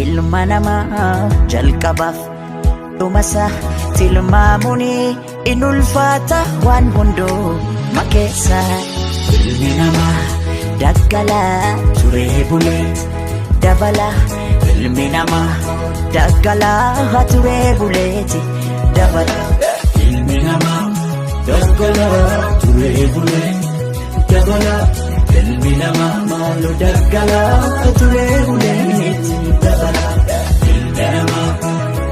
ilma namaa jalqabaaf dhumasa tilmaamuuni in ulfaata waan hunduu makeessa. Ilmi namaa daggalaa turee bulee dabala. Ilmi namaa daggalaa turee buleeti dabala. Ilmi namaa daggalaa turee bulee dabala. Ilmi namaa maaloo daggalaa turee buleeti dabala. Ilmi namaa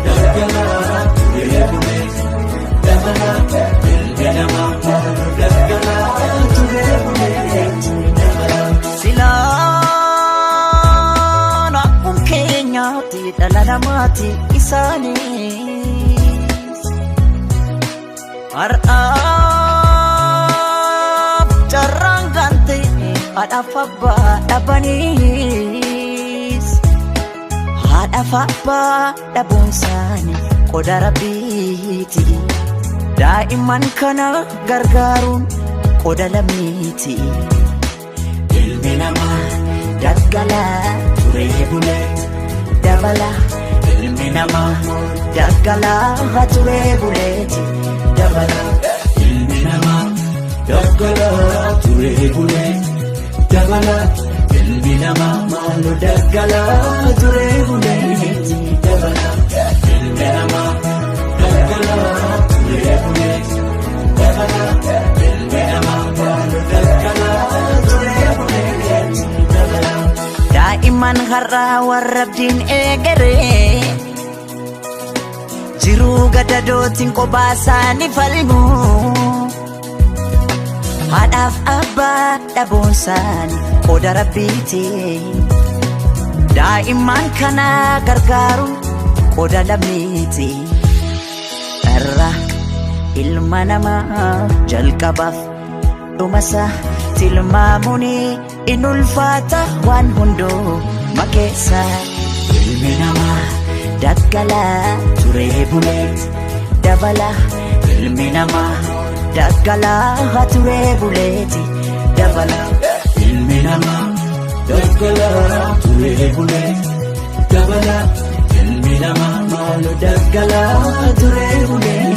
daggalaa turee bulee dabala. Ilmi namaa maaloo daggalaa turee buleeti dabala. Silaan akkuma keenyaatti dhala namaati isaanis har'aaf carraan gante haadhaaf abbaa dhabaniis haadhaaf abbaa dhabuun isaanii qoda Rabbiiti. Daa'imman kana gargaaruun qoda lammiiti. Ilmi namaa Daggalaa turee bulee dabala. ilmi namaa Daggalaa turee buleeti dabala. ilmi namaa daggalaa turee bulee dabala. Ilmi namaa maaloo daggalaa turee buleeti dabala. Ilmi namaa daggalaa turee bulee dabala. Ilmi namaa maaloo daggalaa turee buleeti dabala. Daa'imman har'aa warra abdiin eegaree jiruu gadadootiin kophaa isaanii falmu. Haadhaaf abbaa dhabuun isaanii qoda Rabbiiti. Daa'imman kana gargaaruun qoda lammiiti. Irra ilma namaa jalqabaaf dhumasa tilmaamuuni in ulfaata waan hunduu makeessa. Ilmi namaa Daggalaa turee buleeti dabala. ilmi namaa Daggalaa turee buleeti dabala. ilmi namaa daggalaa turee bulee dabala. Ilmi namaa maaloo daggalaa turee bulee